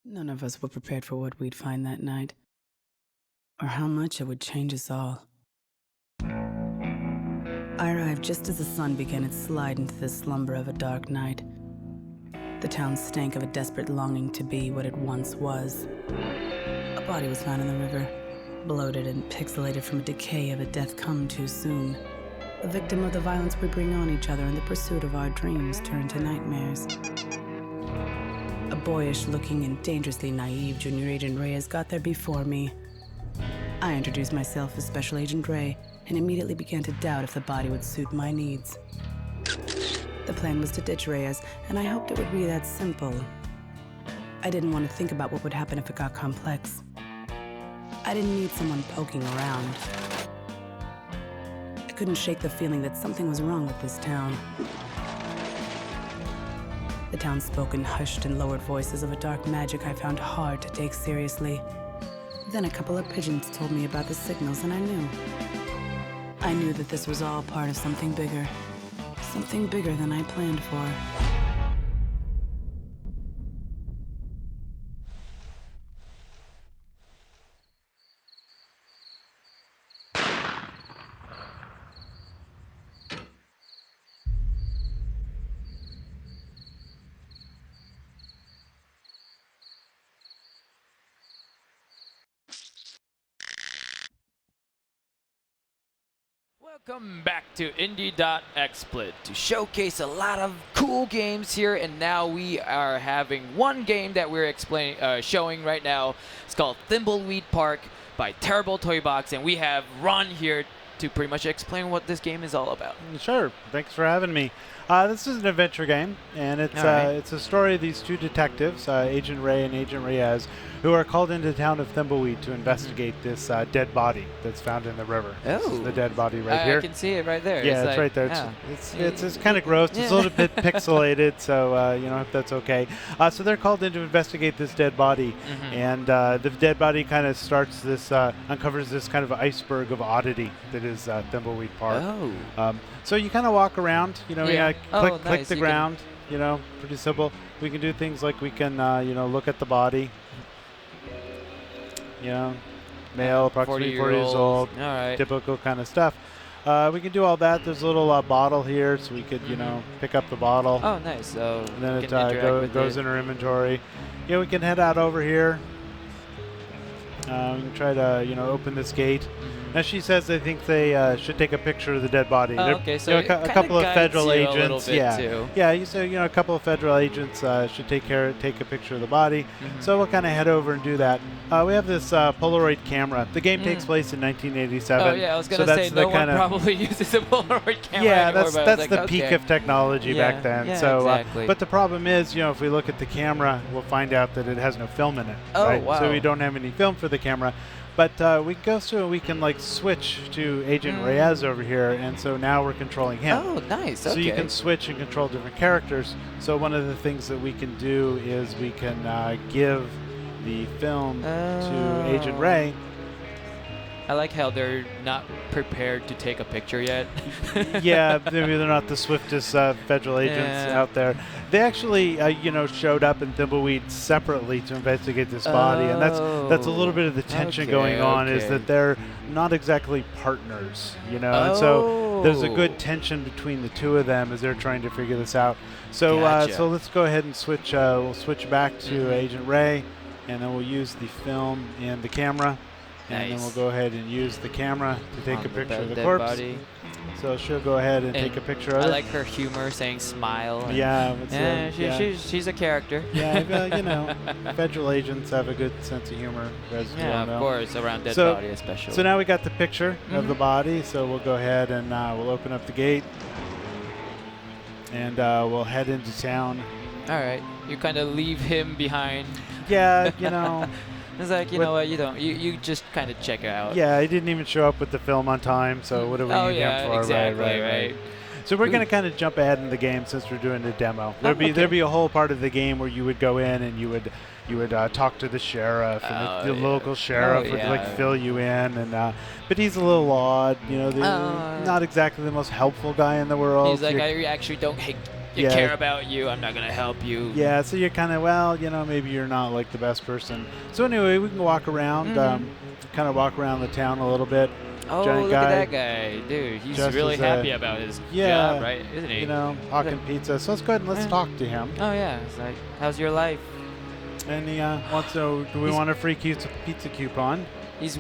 None of us were prepared for what we'd find that night, or how much it would change us all. I arrived just as the sun began its slide into the slumber of a dark night. The town stank of a desperate longing to be what it once was. A body was found in the river, bloated and pixelated from a decay of a death come too soon. A victim of the violence we bring on each other in the pursuit of our dreams turned to nightmares. A boyish-looking and dangerously naive Junior Agent Reyes got there before me. I introduced myself as Special Agent Ray and immediately began to doubt if the body would suit my needs. The plan was to ditch Reyes, and I hoped it would be that simple. I didn't want to think about what would happen if it got complex. I didn't need someone poking around. I couldn't shake the feeling that something was wrong with this town. The townsfolk in hushed and lowered voices of a dark magic I found hard to take seriously. Then a couple of pigeons told me about the signals, and I knew. I knew that this was all part of something bigger than I planned for. Welcome back to Indie.XSplit to showcase a lot of cool games here, and now we are having one game that we're showing right now. It's called Thimbleweed Park by Terrible Toybox, and we have Ron here to pretty much explain what this game is all about. Sure. Thanks for having me. This is an adventure game, and it's a story of these two detectives, Agent Ray and Agent Reyes, who are called into the town of Thimbleweed to investigate this dead body that's found in the river. This is the dead body right here. I can see it right there. Yeah, it's right there. Yeah. It's kind of gross. It's a little bit pixelated, so you know, if that's okay. So they're called in to investigate this dead body, and the dead body kind of uncovers this kind of iceberg of oddity that is Thimbleweed Park. Oh. So you kind of walk around, you know, click nice. the ground, you know, pretty simple. We can do things like we can, you know, look at the body. You know, male, approximately 40 years old, all right. typical kind of stuff. We can do all that. There's a little bottle here, so we could, you know, pick up the bottle. Oh, nice. So and then it goes in our inventory. Yeah, we can head out over here. We can try to, you know, open this gate. Now she says they think they should take a picture of the dead body. Oh, okay, so you know, a couple of federal agents. Too. You say, you know, a couple of federal agents should take a picture of the body. So we'll kind of head over and do that. We have this Polaroid camera. The game takes place in 1987. Oh yeah, I was gonna say no one probably uses a Polaroid camera. Yeah, anymore, that's the peak of technology back then. Yeah, so, exactly. But the problem is, you know, if we look at the camera, we'll find out that it has no film in it. Oh, right? wow. So we don't have any film for the camera. But we go through and we can like switch to Agent Reyes over here, and so now we're controlling him. Oh, nice. Okay. So you can switch and control different characters. So one of the things that we can do is we can give the film to Agent Ray. I like how they're not prepared to take a picture yet. Yeah, maybe they're not the swiftest federal agents out there. They actually, you know, showed up in Thimbleweed separately to investigate this body, and that's a little bit of the tension going on. Is that they're not exactly partners, you know, and so there's a good tension between the two of them as they're trying to figure this out. So, so let's go ahead and switch. We'll switch back to Agent Ray, and then we'll use the film and the camera. And then we'll go ahead and use the camera to take a picture of the corpse. Body. So she'll go ahead and take a picture of it. I like her humor, saying smile. Yeah, she's a character. Yeah, well, you know, federal agents have a good sense of humor, as you all know. Of course, around dead body especially. So now we got the picture of the body, so we'll go ahead and we'll open up the gate. And we'll head into town. All right. You kind of leave him behind. Yeah, you know. It's like, you know what, you just kind of check it out. Yeah, he didn't even show up with the film on time, so what do we need him for? Exactly, right. So we're going to kind of jump ahead in the game since we're doing the demo. There'd be a whole part of the game where you would go in and you would talk to the sheriff, and the local sheriff would like fill you in, and but he's a little odd, you know, not exactly the most helpful guy in the world. He's like, I actually don't you care about you. I'm not gonna help you. Yeah, so you're kind of, well, maybe you're not like the best person. So anyway, we can walk around, kind of walk around the town a little bit. Oh, Giant look guy, at that guy, dude. He's just really as happy about his job, right? Isn't he? Hawking pizza. So let's go ahead and let's talk to him. Oh yeah, it's like, how's your life? And he wants to. Do we want a free pizza coupon? He's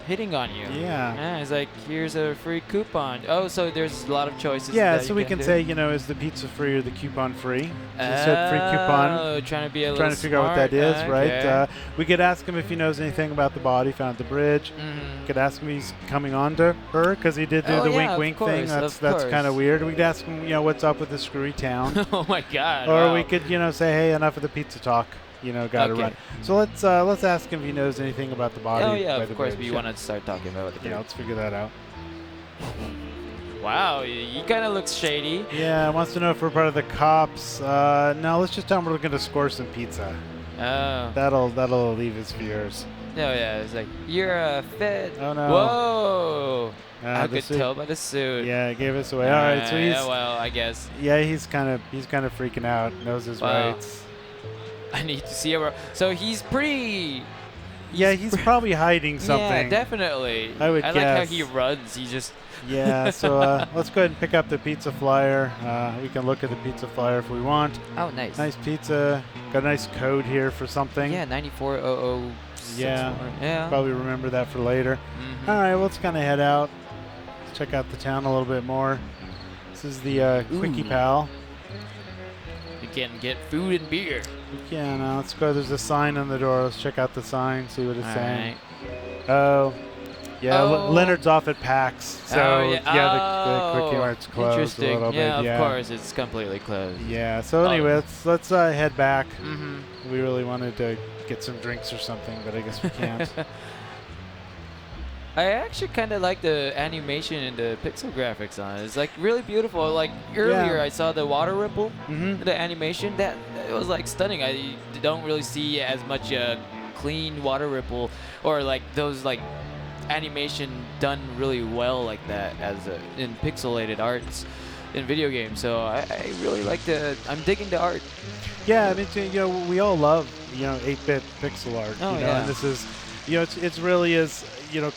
hitting on you. Yeah. He's like, here's a free coupon. Oh, so there's a lot of choices. Yeah, that so we can say, is the pizza free or the coupon free? So it said free Oh, coupon. trying to figure out what that is, okay. right? We could ask him if he knows anything about the body found at the bridge. Could ask him if he's coming on to her because he did do the wink thing. That's kind of weird. We could ask him, what's up with the screwy town. Oh my God. Or we could, say, hey, enough of the pizza talk. Gotta run. So let's ask him if he knows anything about the body. Oh yeah, by of the course. bridge. But you want to start talking about the bridge. Yeah, let's figure that out. Wow, he kind of looks shady. Yeah, wants to know if we're part of the cops. No, let's just tell him we're looking to score some pizza. Oh. That'll alleviate his fears. No, yeah, it's like, you're a fit. Oh no. Whoa. I could suit. tell by the suit. Yeah, it gave us away. All right, so he's. Yeah, well, I guess. Yeah, he's kind of freaking out. Knows his rights. I need to see him. So he's pretty. Yeah, he's probably hiding something. Yeah, definitely. I would guess. I like how he runs. He just. Yeah, so let's go ahead and pick up the pizza flyer. We can look at the pizza flyer if we want. Oh, nice. Nice pizza. Got a nice code here for something. Yeah, 9400. Yeah. Probably remember that for later. All right, well, let's kind of head out. Let's check out the town a little bit more. This is the Quickie Pal. You can get food and beer. We can. Let's go. There's a sign on the door. Let's check out the sign, see what it's saying. Right. Oh. Yeah, Oh. Leonard's off at PAX. So, the Quickie Mart's closed interesting. a little bit. Of course, it's completely closed. Yeah, so anyway, let's head back. Mm-hmm. We really wanted to get some drinks or something, but I guess we can't. I actually kind of like the animation and the pixel graphics on it. It's like really beautiful. Like earlier, I saw the water ripple, the animation. That it was like stunning. I don't really see as much clean water ripple or like those like animation done really well like that as in pixelated arts in video games. So I really like I'm digging the art. Yeah, I mean, we all love 8-bit pixel art. Oh, yeah. And this is, it's really is.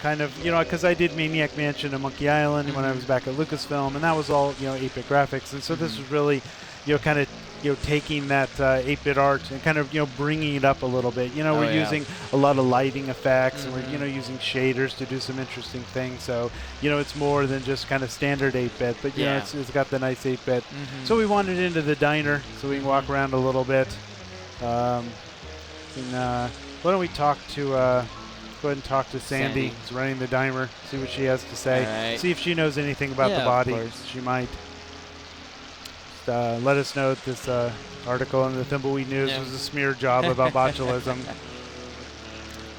Kind of, because I did Maniac Mansion and Monkey Island when I was back at Lucasfilm, and that was all, 8-bit graphics. And so this is really, kind of, taking that 8-bit art and kind of, bringing it up a little bit. We're using a lot of lighting effects, and we're, using shaders to do some interesting things. So, it's more than just kind of standard 8-bit, but, it's got the nice 8-bit. So we wandered into the diner so we can walk around a little bit. Why don't we talk to... Go ahead and talk to Sandy. Who's running the diner. See what she has to say. Right. See if she knows anything about the body. She might. Just, let us know if this article in the Thimbleweed News was a smear job about botulism.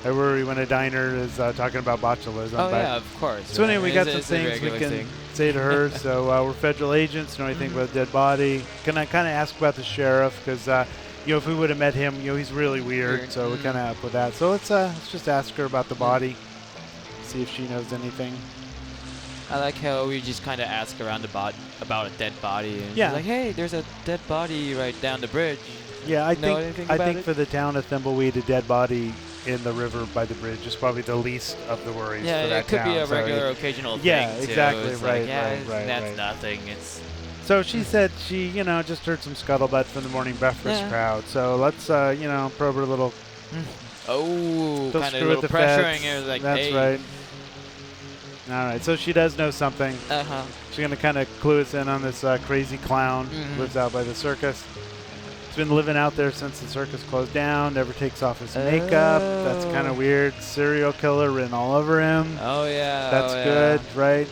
I worry when a diner is talking about botulism. Oh, yeah, of course. So anyway, we got some things we can say to her. So we're federal agents. Know anything about a dead body? Can I kind of ask about the sheriff? Because if we would have met him, he's really weird, so we're kind of up with that. So let's just ask her about the body, see if she knows anything. I like how we just kind of ask around about a dead body. And yeah. She's like, hey, there's a dead body right down the bridge. Yeah, I think for the town of Thimbleweed, a dead body in the river by the bridge is probably the least of the worries for that town. Yeah, it could be a regular, occasional thing, Yeah, exactly, it's right, like, right. That's nothing. It's... So she said she, just heard some scuttlebutt from the morning breakfast crowd. So let's, probe her a little. Oh, kind of a little pressuring her. Like, that's right. All right, so she does know something. She's going to kind of clue us in on this crazy clown who lives out by the circus. He's been living out there since the circus closed down, never takes off his makeup. That's kind of weird. Serial killer written all over him. Oh, yeah. That's good, right?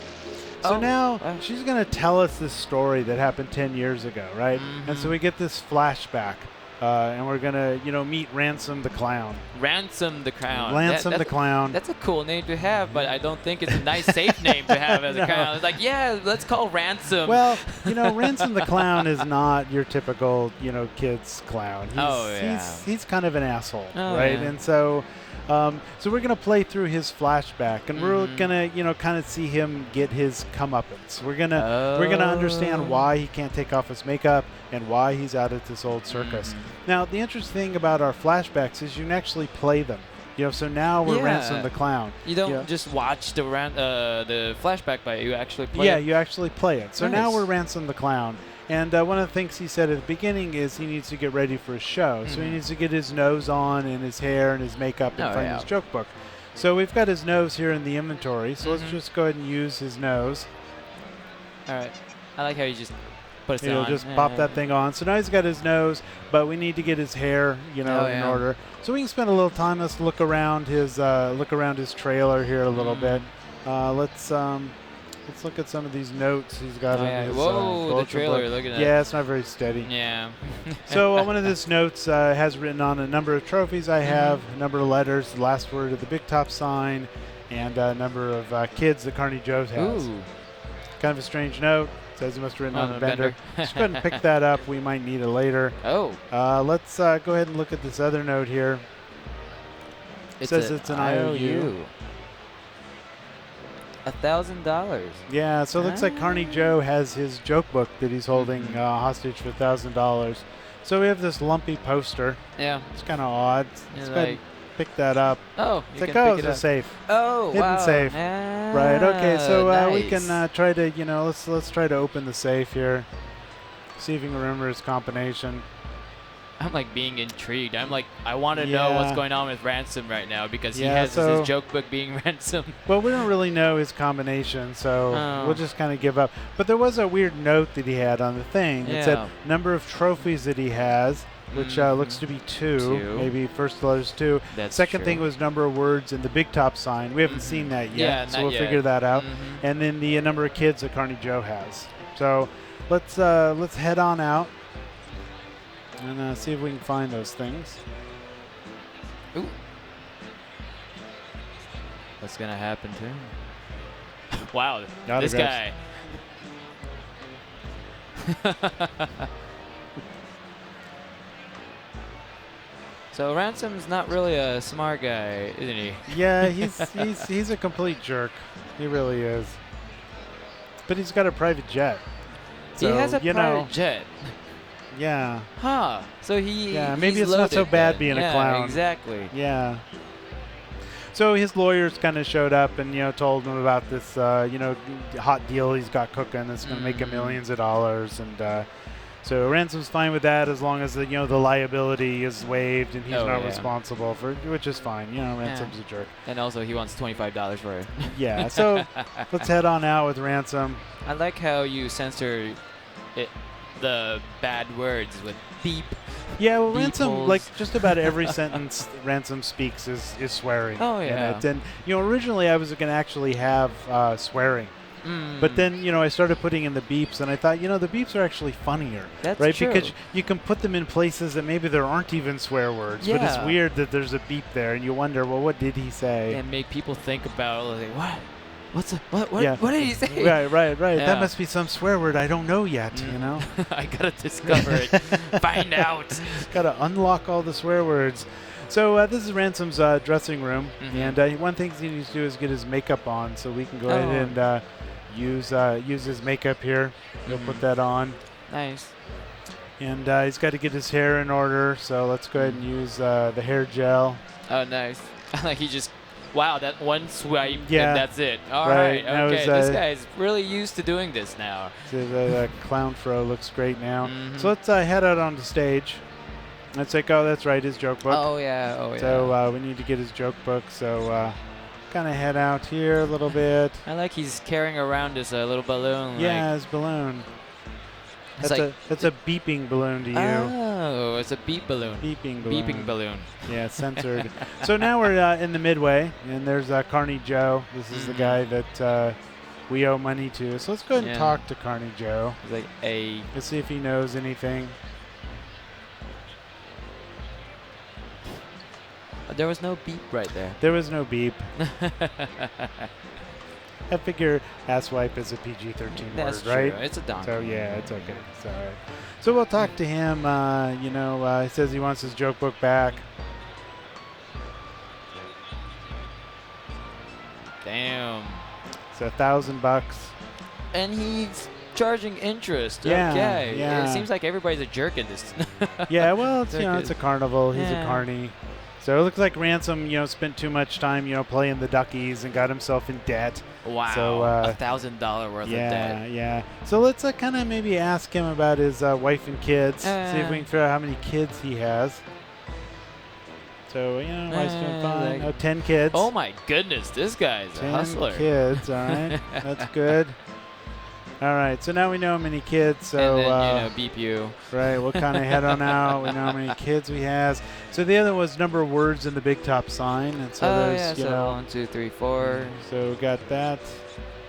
So now she's going to tell us this story that happened 10 years ago, right? And so we get this flashback, and we're going to, meet Ransom the Clown. Ransom the Clown. Ransom the Clown. That's a cool name to have, but I don't think it's a nice, safe name to have as a clown. It's like, yeah, let's call Ransom. Well, Ransom the Clown is not your typical, kid's clown. He's kind of an asshole, right? Yeah. And so... So we're gonna play through his flashback, and we're gonna, kind of see him get his comeuppance. We're gonna understand why he can't take off his makeup and why he's out at this old circus. Now, the interesting thing about our flashbacks is you can actually play them. So now we're Ransom the Clown. You don't just watch the flashback, but you actually play it. Yeah, you actually play it. So now Nice. we're Ransom the Clown. And one of the things he said at the beginning is he needs to get ready for his show. So he needs to get his nose on and his hair and his makeup and find his joke book. So we've got his nose here in the inventory. So let's just go ahead and use his nose. All right. I like how you just put it He'll on. just pop that thing on. So now he's got his nose, but we need to get his hair, in order. So we can spend a little time. Let's look around his trailer here a little bit. Let's look at some of these notes he's got on his the trailer. book. Look at that. Yeah, it's not very steady. Yeah. So one of his notes has written on a number of trophies I have, a number of letters, the last word of the big top sign, and a number of kids that Carney Joe has. Ooh. Kind of a strange note. Says he must have written on the a bender. Just go ahead and pick that up. We might need it later. Oh. Let's go ahead and look at this other note here. It says it's an IOU. $1,000. Yeah, so it looks like Carney Joe has his joke book that he's holding hostage for $1,000. So we have this lumpy poster. Yeah. It's kind of odd. Let's go ahead and pick that up. Oh, it's like, oh, it's a safe. Oh, hidden safe. Ah, Right. Okay. So nice. we can try to, let's try to open the safe here. See if you can remember his combination. I'm like being intrigued. I'm like, I want to know what's going on with Ransom right now because he has so his joke book being Ransom. Well, we don't really know his combination, so we'll just kind of give up. But there was a weird note that he had on the thing. It said number of trophies that he has, which looks to be two. Maybe first letter's 2. Second thing was number of words in the big top sign. We haven't seen that yet, so we'll figure that out. And then the number of kids that Carney Joe has. So let's head on out and see if we can find those things. Ooh. What's gonna happen to him? Wow, this guy. So Ransom's not really a smart guy, isn't he? Yeah, he's a complete jerk. He really is. But he's got a private jet. So, he has a private jet. Yeah. Huh. So maybe it's not so bad being a clown. Yeah, exactly. Yeah. So his lawyers kind of showed up and told him about this hot deal he's got cooking that's going to make him millions of dollars, and so Ransom's fine with that as long as the liability is waived and he's not responsible for it, which is fine. Ransom's a jerk. And also he wants $25 for it. Yeah. So let's head on out with Ransom. I like how you censor the bad words with beep. Yeah, well, Ransom, like just about every sentence Ransom speaks is swearing. Oh, yeah. In it. And, originally I was going to actually have swearing. But then, I started putting in the beeps, and I thought, the beeps are actually funnier. That's right? true. Because you can put them in places that maybe there aren't even swear words. Yeah. But it's weird that there's a beep there, and you wonder, well, what did he say? And make people think about, like, what? What did he say? Right. Yeah. That must be some swear word I don't know yet, I gotta discover it. Find out. Gotta unlock all the swear words. So this is Ransom's dressing room, and one thing he needs to do is get his makeup on, so we can go ahead and use his makeup here. He'll put that on. Nice. And he's got to get his hair in order, so let's go ahead and use the hair gel. Oh, nice. Like he just... Wow, that one swipe, yeah, and that's it. All right, okay. Was, this guy's really used to doing this now. The clown fro looks great now. So let's head out on the stage. Let's like, oh, that's right, his joke book. Oh, yeah, So we need to get his joke book, so kind of head out here a little bit. I like he's carrying around this little balloon. Yeah, his balloon. That's a beeping balloon to you. Oh, it's a beep balloon. Beeping balloon. Beeping balloon. Yeah, censored. So now we're in the midway, and there's Carney Joe. This is the guy that we owe money to. So let's go ahead and talk to Carney Joe. He's like, hey. Let's see if he knows anything. There was no beep right there. There was no beep. I figure asswipe is a PG-13 word, right? That's true. It's a donkey. So yeah, it's okay. It's all right. So we'll talk to him. He says he wants his joke book back. Damn. So $1,000. And he's charging interest. Yeah, Okay. yeah. It seems like everybody's a jerk in this. Yeah, well, it's, it's a carnival. He's Yeah. a carny. So it looks like Ransom, spent too much time, playing the duckies and got himself in debt. Wow. So, $1,000 worth of debt. Yeah. So let's kind of maybe ask him about his wife and kids. See if we can figure out how many kids he has. So, wife's doing fine. like- 10 kids. Oh my goodness, this guy's a 10 hustler. kids, all right. That's good. All right, so now we know how many kids. So, and then, beep you. right, we'll kind of head on out. We know how many kids we has. So the other was number of words in the big top sign. And so there's, so 1, 2, 3, 4. So we got that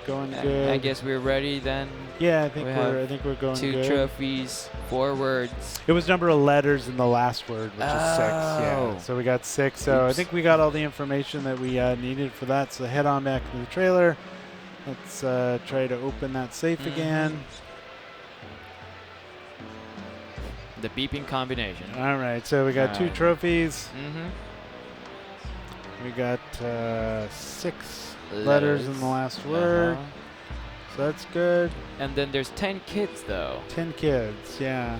going good. I guess we're ready then. Yeah, I we think we're going 2 good. trophies, 4 words. It was number of letters in the last word, which is 6. Yeah, Oh. so we got 6. So I Oops. think we got all the information that we needed for that. So head on back to the trailer. Let's try to open that safe again. The beeping combination. All right, so we got 2 Alright. trophies. Mm-hmm. We got 6 letters in the last word. So that's good. And then there's 10 kids though. 10 kids, yeah.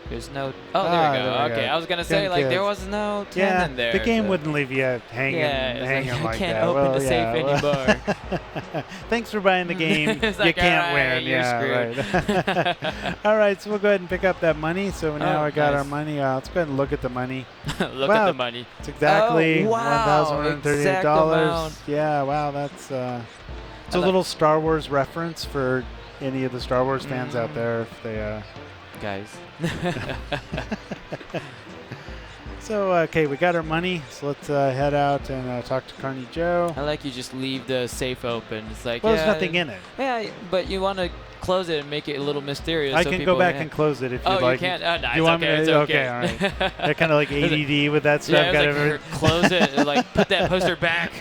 There's no. Oh, there we go. there we Okay, go. I was gonna 10 say like there kids. was no 10 Yeah, in there. the game so- wouldn't leave you hanging, Yeah, it's like I can't that. open Well, the yeah, safe well- anymore. Thanks for buying the game. It's You like, can't alright, win. you're Yeah, right. All right, so we'll go ahead and pick up that money. So now I got our nice. money. Let's go ahead and look at the money. Look Wow. at the money. It's exactly Oh, wow, exact $1,138. amount. Yeah, wow, that's it's a like- little Star Wars reference for any of the Star Wars fans out there if they Guys. So okay, we got our money, so let's head out and talk to Carney Joe. I like you just leave the safe open. It's like Well, yeah, there's nothing in it. Yeah, but you want to close it and make it a little mysterious. I so can people, go back and close it if you'd Oh, like. you can't? Oh, no, You it's want me okay. to? It's okay. All right. They're kind of like ADD with that stuff. Yeah, got it's like, everything. close it. And, like, put that poster back.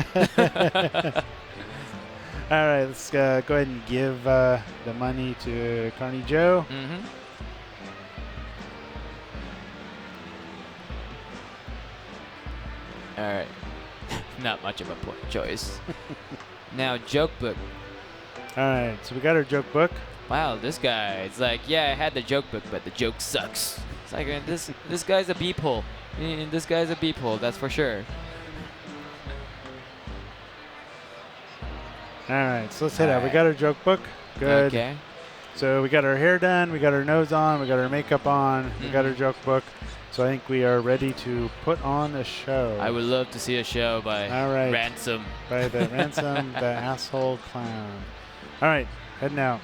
All right, let's go ahead and give the money to Carney Joe. Mm-hmm. All right. Not much of a choice. Now, joke book. All right, so we got our joke book. Wow, this guy. It's like, yeah, I had the joke book, but the joke sucks. It's like this guy's a beep hole. This guy's a beep hole. That's for sure. All right, so let's hit All out. We right. got our joke book. Good. Okay. So we got our hair done, we got our nose on, we got our makeup on, we got our joke book. So I think we are ready to put on a show. I would love to see a show by All right. Ransom. By the Ransom, the asshole clown. All right, heading out.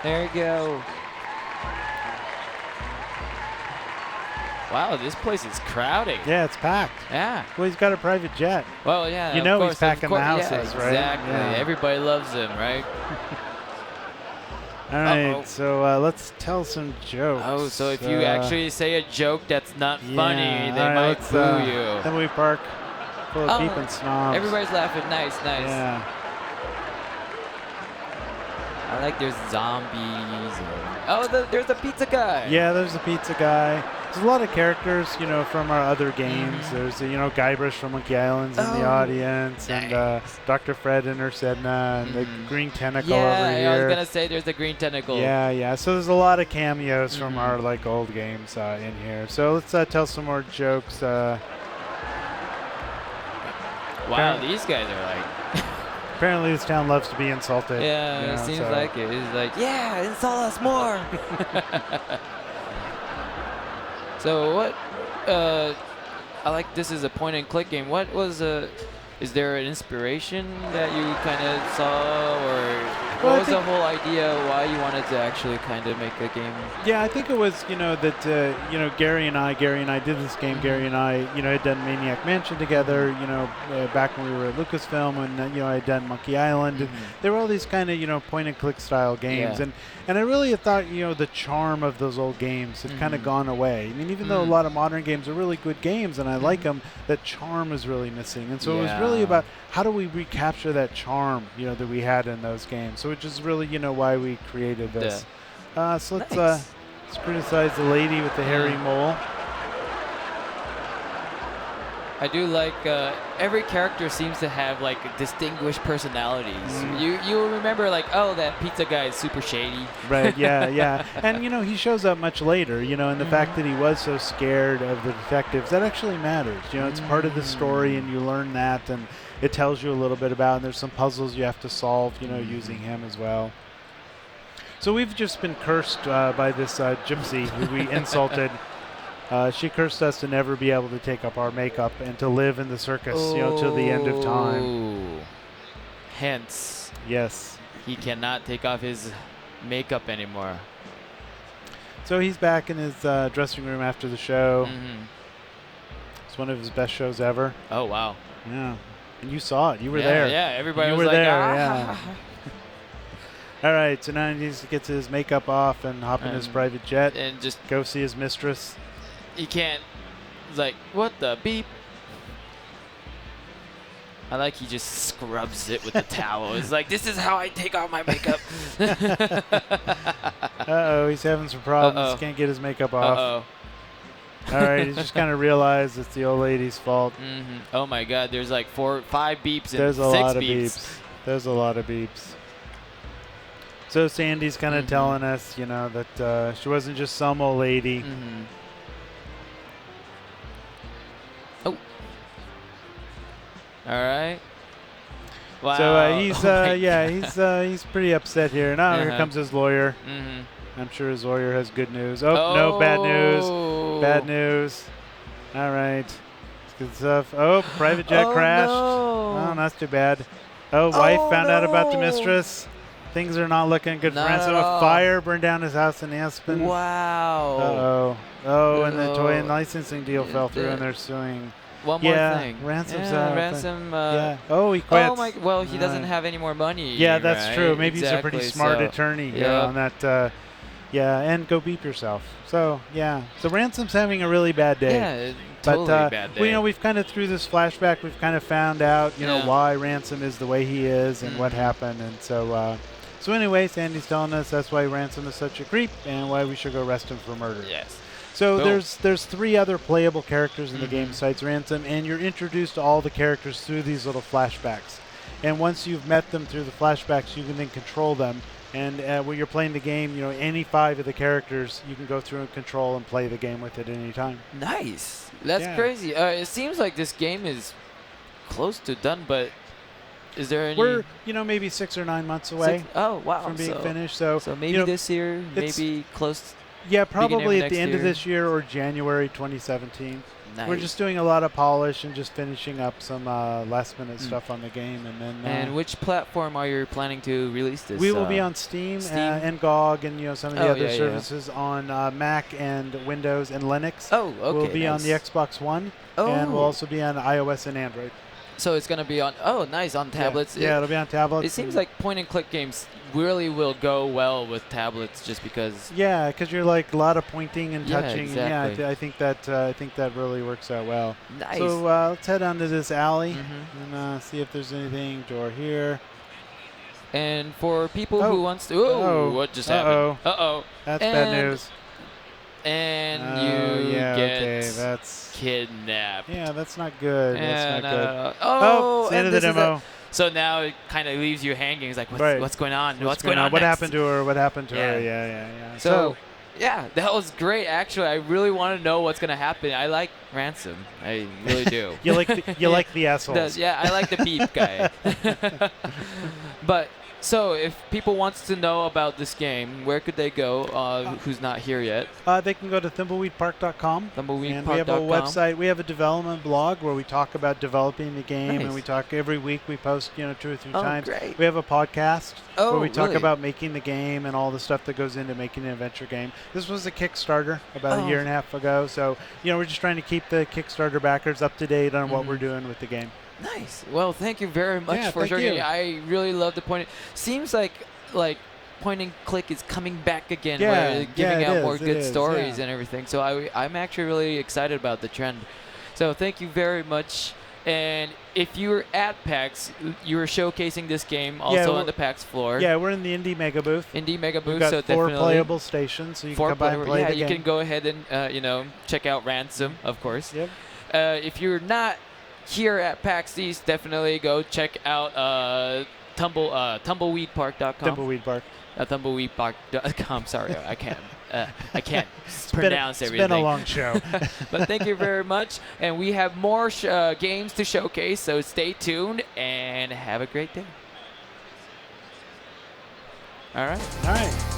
There you go. Wow, this place is crowding. Yeah, it's packed. Yeah. Well, he's got a private jet. Well, yeah. You of know course, he's packing of the course, houses, yeah, right? Exactly. Yeah. Everybody loves him, right? All right, Uh-oh. so let's tell some jokes. Oh, so if you actually say a joke that's not funny, yeah, they all right, might let's, boo you. Thimbleweed Park, full of Oh, peeping snobs. Everybody's laughing. Nice, nice. Yeah. I like there's zombies. There's the pizza guy. Yeah, there's a pizza guy. There's a lot of characters, from our other games. There's, Guybrush from Monkey Island's in the Oh, audience, and Dr. Fred and Ursedna, and the green tentacle over Yeah, here. I was gonna say there's the green tentacle. Yeah, yeah. So there's a lot of cameos from our old games in here. So let's tell some more jokes. Wow, these guys are like. Apparently, this town loves to be insulted. Yeah, it seems like it. It's like, yeah, insult us more. So what? I like this is a point and click game. What was Is there an inspiration that you kind of saw, or what was the whole idea why you wanted to actually kind of make a game? Yeah, I think it was that Gary and I did this game. Gary and I had done Maniac Mansion together. Back when we were at Lucasfilm, and I had done Monkey Island. And there were all these kind of point and click style games, Yeah. and I really thought the charm of those old games had kind of gone away. I mean, even though a lot of modern games are really good games and I like them, that charm is really missing. And so it was really about how do we recapture that charm that we had in those games. So which is really why we created this. So let's criticize the lady with the hairy mole. I do like every character seems to have like distinguished personalities. You remember like, oh, that pizza guy is super shady. Right, yeah. And, he shows up much later, and the fact that he was so scared of the detectives, that actually matters. It's part of the story, and you learn that, and it tells you a little bit about, and there's some puzzles you have to solve, using him as well. So we've just been cursed by this gypsy who we insulted. She cursed us to never be able to take up our makeup and to live in the circus, till the end of time. Hence, yes, he cannot take off his makeup anymore. So he's back in his dressing room after the show. It's one of his best shows ever. Oh, wow. Yeah. And you saw it. You were there. Yeah, everybody was like, there. Yeah. All right, so now he needs to get his makeup off and hop in his private jet and just go see his mistress. He can't. It's like, what the beep? I like he just scrubs it with the towel. It's like, this is how I take off my makeup. Uh-oh, he's having some problems. Can't get his makeup off. All right, he's just kind of realized it's the old lady's fault. Oh my God, there's like 5 beeps and There's 6 a lot of beeps. There's a lot of beeps. So Sandy's kind of telling us, that she wasn't just some old lady. Oh. All right. Wow. So he's pretty upset here. Now here comes his lawyer. I'm sure his lawyer has good news. Oh, no, bad news. Bad news. All right. Good stuff. Oh, private jet crashed. No. Oh, that's too bad. Oh, wife found out about the mistress. Things are not looking good for Ransom. A fire burned down his house in Aspen. Wow. Uh-oh. Oh, and the toy and licensing deal fell through, and they're suing. One more thing. Ransom's Ransom. Oh, he quits. Oh my. Well, he doesn't have any more money. Yeah, that's true. Maybe exactly. he's a pretty smart attorney here on that. And go beep yourself. So so Ransom's having a really bad day. Yeah, totally bad day. We've kind of through this flashback, we've kind of found out, why Ransom is the way he is and what happened, and so. So anyway, Sandy's telling us that's why Ransom is such a creep and why we should go arrest him for murder. Yes. So there's 3 other playable characters in the game besides Ransom, and you're introduced to all the characters through these little flashbacks. And once you've met them through the flashbacks, you can then control them. And when you're playing the game, any 5 of the characters you can go through and control and play the game with at any time. Nice. That's crazy. It seems like this game is close to done, but is there any? We're maybe 6 or 9 months away. From being finished. So maybe this year, maybe close. Yeah, probably at the end year. of this year or January 2017. Nice. We're just doing a lot of polish and just finishing up some last-minute stuff on the game, and then. And which platform are you planning to release this? We will be on Steam, and GOG, and some of the other services on Mac and Windows and Linux. Oh, okay. We'll be on the Xbox One, and we'll also be on iOS and Android. So it's going to be on, on tablets. Yeah, it'll be on tablets. It seems like point-and-click games really will go well with tablets just because. Yeah, because you're like a lot of pointing and touching. Exactly. I think that really works out well. Nice. So let's head on to this alley and see if there's anything. Door here. And for people who wants to, what just happened? That's bad news. And you get that's kidnapped. Yeah, that's not good. That's not good. No. Oh, it's the end of the demo. So now it kind of leaves you hanging. It's like, what's going on? What's going on? What next? happened to her? What happened to her? Yeah. So, that was great. Actually, I really want to know what's going to happen. I like Ransom. I really do. you like the assholes. I like the beep guy. But so if people wants to know about this game, where could they go? Who's not here yet? They can go to thimbleweedpark.com. Thimbleweedpark.com. And we have a website. We have a development blog where we talk about developing the game, and we talk every week. We post 2 or 3 times. Great. We have a podcast where we talk really? about making the game and all the stuff that goes into making an adventure game. This was a Kickstarter about a year and a half ago, so we're just trying to keep the Kickstarter backers up to date on what we're doing with the game. Nice. Well, thank you very much for sharing. I really love the point. Seems like point and click is coming back again. Where giving out more good stories and everything. So I'm actually really excited about the trend. So thank you very much. And if you're at PAX, you were showcasing this game also on the PAX floor. Yeah, we're in the Indie Mega Booth. We've got so 4 playable stations, so you can come by and play the game. You can go ahead and check out Ransom, of course. Yep. If you're not here at PAX East, definitely go check out tumbleweedpark.com. Thimbleweed Park. Tumbleweedpark.com. Sorry, I can't pronounce everything. It's been a long show. But thank you very much. And we have more games to showcase, so stay tuned and have a great day. All right. All right.